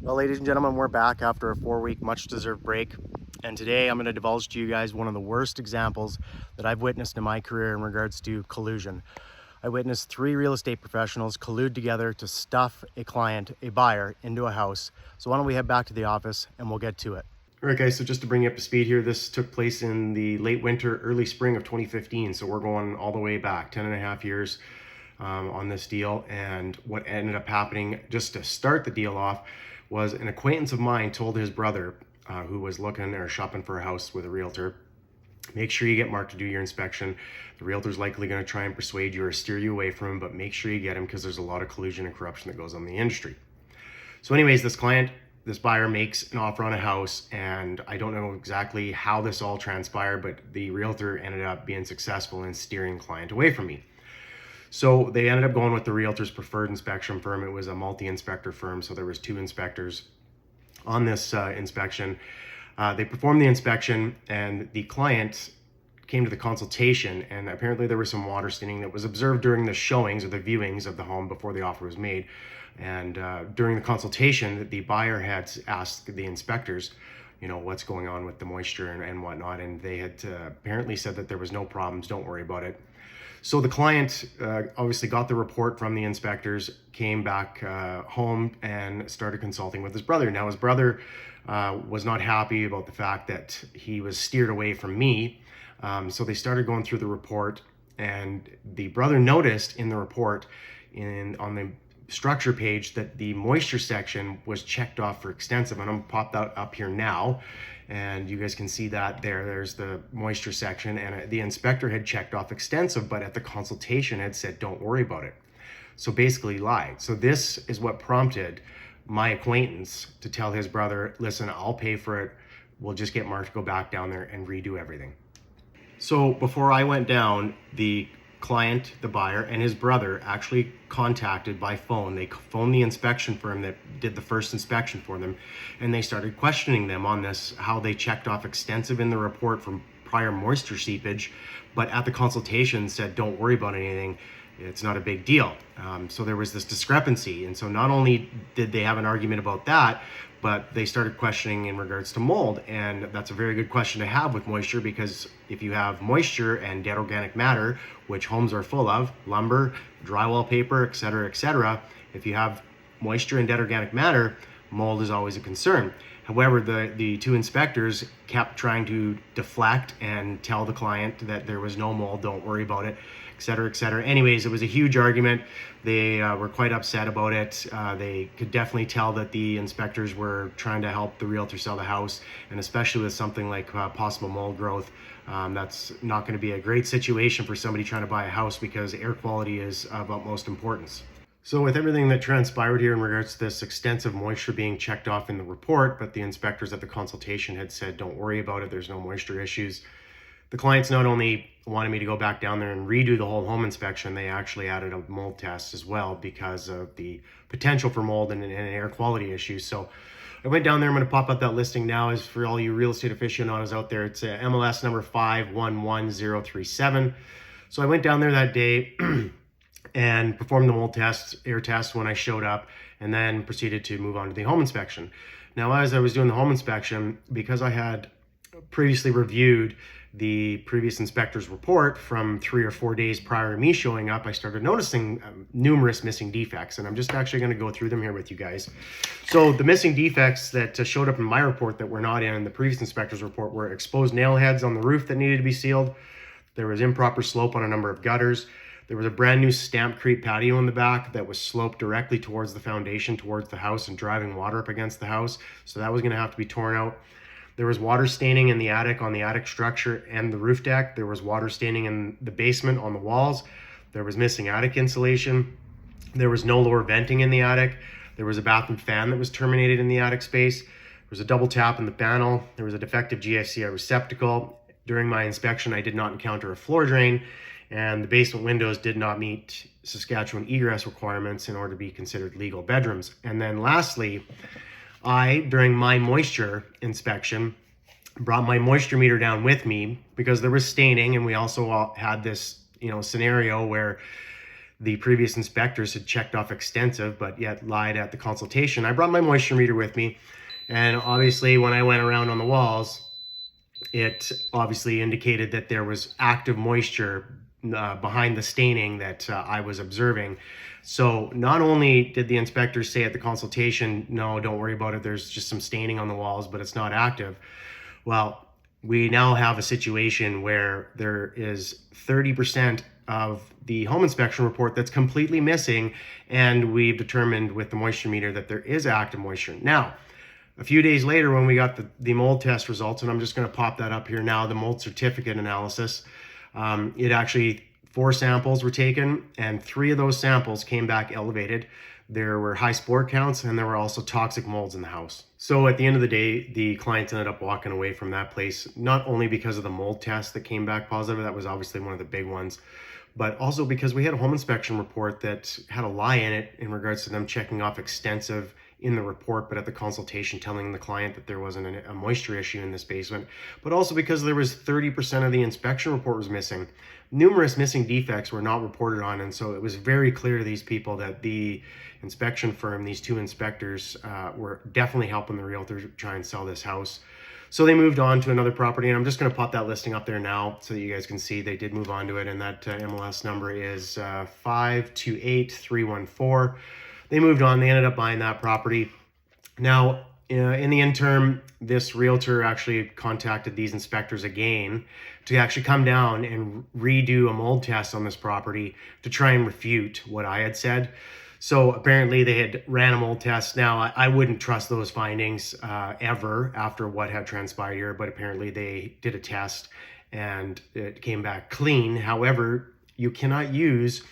Well, ladies and gentlemen, we're back after a 4-week much-deserved break, and today I'm going to divulge to you guys one of the worst examples that I've witnessed in my career in regards to collusion. I witnessed 3 real estate professionals collude together to stuff a client, a buyer, into a house. So why don't we head back to the office and we'll get to it. All right, guys, so just to bring you up to speed here, this took place in the late winter, early spring of 2015. So we're going all the way back, 10 and a half years on this deal. And what ended up happening, just to start the deal off, was an acquaintance of mine told his brother, who was looking or shopping for a house with a realtor, make sure you get Mark to do your inspection. The realtor's likely going to try and persuade you or steer you away from him, but make sure you get him because there's a lot of collusion and corruption that goes on in the industry. So anyways, this buyer makes an offer on a house, and I don't know exactly how this all transpired, but the realtor ended up being successful in steering the client away from me. So they ended up going with the realtor's preferred inspection firm. It was a multi-inspector firm, so there was 2 inspectors on this inspection. They performed the inspection, and the client came to the consultation, and apparently there was some water staining that was observed during the showings or the viewings of the home before the offer was made. And during the consultation, the buyer had asked the inspectors, what's going on with the moisture and whatnot, and they had apparently said that there was no problems, don't worry about it. So the client obviously got the report from the inspectors, came back home and started consulting with his brother. Now his brother was not happy about the fact that he was steered away from me. So they started going through the report, and the brother noticed in the report on the structure page that the moisture section was checked off for extensive. And I'm gonna pop that up here now, and you guys can see that there's the moisture section, and the inspector had checked off extensive, but at the consultation had said don't worry about it. So basically lied. So this is what prompted my acquaintance to tell his brother, listen, I'll pay for it, we'll just get Mark to go back down there and redo everything. So before I went down, the client, the buyer, and his brother actually contacted by phone. They phoned the inspection firm that did the first inspection for them, and they started questioning them on this, how they checked off extensive in the report from prior moisture seepage, but at the consultation said don't worry about anything, it's not a big deal. So there was this discrepancy, and so not only did they have an argument about that, but they started questioning in regards to mold. And that's a very good question to have with moisture, because if you have moisture and dead organic matter, which homes are full of, lumber, drywall paper, etc., if you have moisture and dead organic matter, mold is always a concern. However, the 2 inspectors kept trying to deflect and tell the client that there was no mold, don't worry about it, etc. Anyways, it was a huge argument. They were quite upset about it. They could definitely tell that the inspectors were trying to help the realtor sell the house, and especially with something like possible mold growth, that's not going to be a great situation for somebody trying to buy a house, because air quality is of utmost importance. So with everything that transpired here in regards to this extensive moisture being checked off in the report, but the inspectors at the consultation had said don't worry about it, there's no moisture issues, the clients not only wanted me to go back down there and redo the whole home inspection, they actually added a mold test as well because of the potential for mold and air quality issues. So I went down there. I'm going to pop up that listing now. Is for all you real estate aficionados out there. It's MLS number 511037. So I went down there that day and performed the mold test, air test when I showed up, and then proceeded to move on to the home inspection. Now, as I was doing the home inspection, because I had previously reviewed the previous inspector's report from 3 or 4 days prior to me showing up, I started noticing numerous missing defects, and I'm just actually going to go through them here with you guys. So the missing defects that showed up in my report that were not in the previous inspector's report were exposed nail heads on the roof that needed to be sealed. There was improper slope on a number of gutters. There was a brand new stampcrete patio in the back that was sloped directly towards the foundation, towards the house, and driving water up against the house. So that was going to have to be torn out. There was water staining in the attic, on the attic structure and the roof deck. There was water staining in the basement on the walls. There was missing attic insulation. There was no lower venting in the attic. There was a bathroom fan that was terminated in the attic space. There was a double tap in the panel. There was a defective GFCI receptacle. During my inspection, I did not encounter a floor drain, and the basement windows did not meet Saskatchewan egress requirements in order to be considered legal bedrooms. And then lastly, during my moisture inspection, brought my moisture meter down with me because there was staining, and we also had this, scenario where the previous inspectors had checked off extensive, but yet lied at the consultation. I brought my moisture meter with me, and obviously when I went around on the walls, it obviously indicated that there was active moisture behind the staining that I was observing. So not only did the inspectors say at the consultation, no, don't worry about it, there's just some staining on the walls, but it's not active. Well, we now have a situation where there is 30% of the home inspection report that's completely missing, and we've determined with the moisture meter that there is active moisture. Now, a few days later when we got the mold test results, and I'm just going to pop that up here now, the mold certificate analysis, it actually 4 samples were taken, and 3 of those samples came back elevated. There were high spore counts, and there were also toxic molds in the house. So at the end of the day, the clients ended up walking away from that place, not only because of the mold test that came back positive, that was obviously one of the big ones, but also because we had a home inspection report that had a lie in it in regards to them checking off extensive in the report, but at the consultation telling the client that there wasn't a moisture issue in this basement, but also because there was 30% of the inspection report was missing. Numerous missing defects were not reported on, and so it was very clear to these people that the inspection firm, these 2 inspectors, were definitely helping the realtor try and sell this house. So they moved on to another property, and I'm just going to pop that listing up there now so that you guys can see they did move on to it, and that MLS number is 528314. They moved on. They ended up buying that property. Now, in the interim, this realtor actually contacted these inspectors again to actually come down and redo a mold test on this property to try and refute what I had said. So apparently they had ran a mold test. Now, I wouldn't trust those findings ever after what had transpired here, but apparently they did a test and it came back clean. However, you cannot use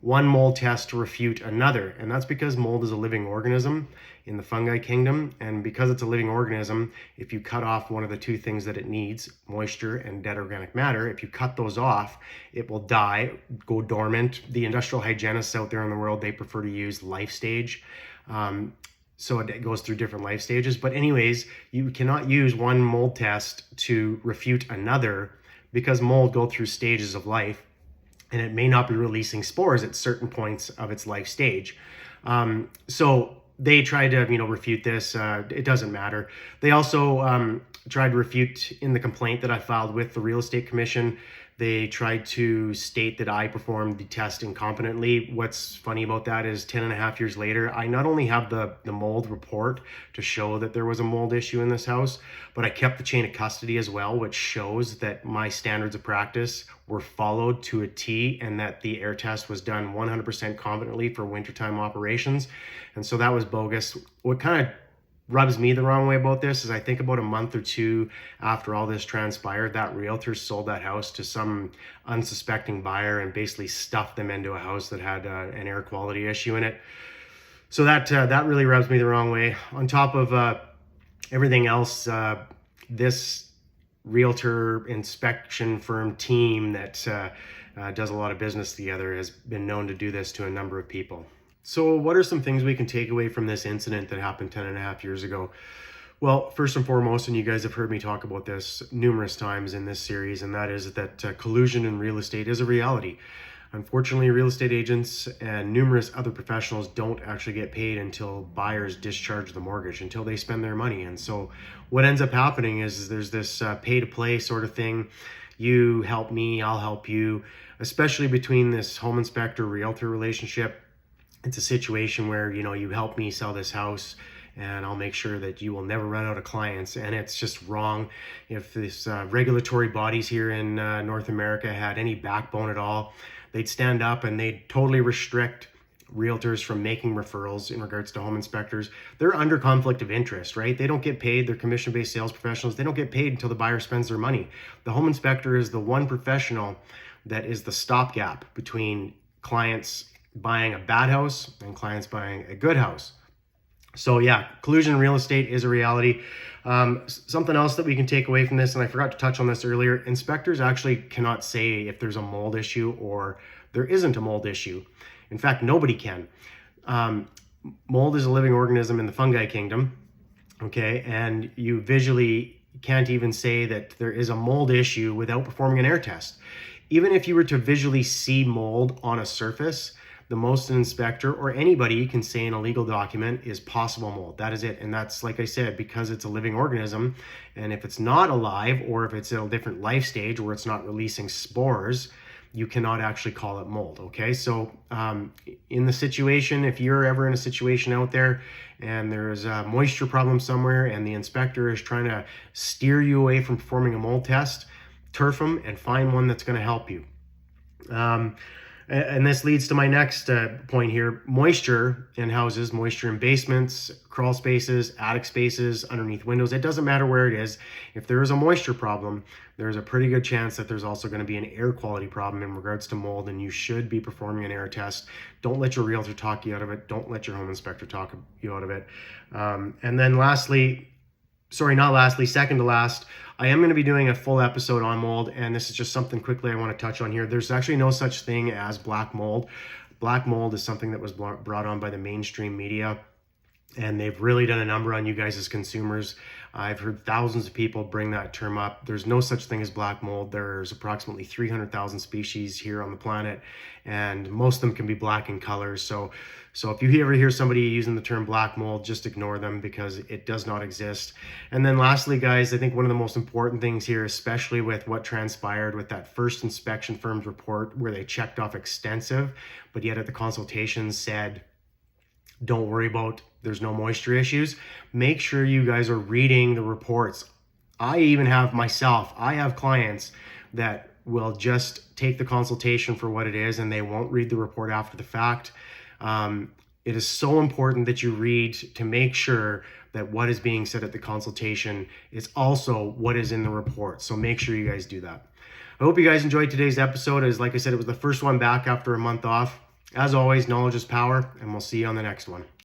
one mold test to refute another, and that's because mold is a living organism in the fungi kingdom, and because it's a living organism, if you cut off one of the 2 things that it needs, moisture and dead organic matter, if you cut those off, it will die, go dormant. The industrial hygienists out there in the world, they prefer to use life stage, so it goes through different life stages. But anyways, you cannot use one mold test to refute another because mold go through stages of life, and it may not be releasing spores at certain points of its life stage. So they tried to, refute this. It doesn't matter. They also tried to refute in the complaint that I filed with the Real Estate Commission. They tried to state that I performed the test incompetently. What's funny about that is 10.5 years later, I not only have the mold report to show that there was a mold issue in this house, but I kept the chain of custody as well, which shows that my standards of practice were followed to a T and that the air test was done 100% competently for wintertime operations. And so that was bogus. What kind of rubs me the wrong way about this is I think about a month or 2 after all this transpired, that realtor sold that house to some unsuspecting buyer and basically stuffed them into a house that had an air quality issue in it. So that really rubs me the wrong way. On top of everything else, this realtor inspection firm team that does a lot of business together has been known to do this to a number of people. So what are some things we can take away from this incident that happened 10.5 years ago? Well, first and foremost, and you guys have heard me talk about this numerous times in this series, and that is that collusion in real estate is a reality. Unfortunately, real estate agents and numerous other professionals don't actually get paid until buyers discharge the mortgage, until they spend their money. And so what ends up happening is there's this pay to play sort of thing. You help me, I'll help you, especially between this home inspector realtor relationship. It's a situation where, you help me sell this house and I'll make sure that you will never run out of clients. And it's just wrong. If this regulatory bodies here in North America had any backbone at all, they'd stand up and they'd totally restrict realtors from making referrals in regards to home inspectors. They're under conflict of interest, right? They don't get paid. They're commission-based sales professionals. They don't get paid until the buyer spends their money. The home inspector is the one professional that is the stopgap between clients buying a bad house and clients buying a good house. So yeah, collusion in real estate is a reality. Something else that we can take away from this, and I forgot to touch on this earlier, inspectors actually cannot say if there's a mold issue or there isn't a mold issue. In fact, nobody can. Mold is a living organism in the fungi kingdom, okay? And you visually can't even say that there is a mold issue without performing an air test. Even if you were to visually see mold on a surface, the most an inspector or anybody can say in a legal document is possible mold. That is it. And that's, like I said, because it's a living organism. And if it's not alive, or if it's in a different life stage where it's not releasing spores, you cannot actually call it mold. Okay, so in the situation, if you're ever in a situation out there and there's a moisture problem somewhere and the inspector is trying to steer you away from performing a mold test, turf them and find one that's going to help you. And this leads to my next point here. Moisture in houses, moisture in basements, crawl spaces, attic spaces, underneath windows. It doesn't matter where it is. If there is a moisture problem, there's a pretty good chance that there's also going to be an air quality problem in regards to mold, and you should be performing an air test. Don't let your realtor talk you out of it. Don't let your home inspector talk you out of it. And then second to last, I am going to be doing a full episode on mold, and this is just something quickly I want to touch on here. There's actually no such thing as black mold. Black mold is something that was brought on by the mainstream media, and they've really done a number on you guys as consumers. I've heard thousands of people bring that term up. There's no such thing as black mold. There's approximately 300,000 species here on the planet, and most of them can be black in color. So if you ever hear somebody using the term black mold, just ignore them because it does not exist. And then lastly, guys, I think one of the most important things here, especially with what transpired with that first inspection firm's report where they checked off extensive, but yet at the consultation said, don't worry about, there's no moisture issues. Make sure you guys are reading the reports. I have clients that will just take the consultation for what it is and they won't read the report after the fact. It is so important that you read to make sure that what is being said at the consultation is also what is in the report. So make sure you guys do that. I hope you guys enjoyed today's episode. As like I said, it was the first one back after a month off. As always, knowledge is power, and we'll see you on the next one.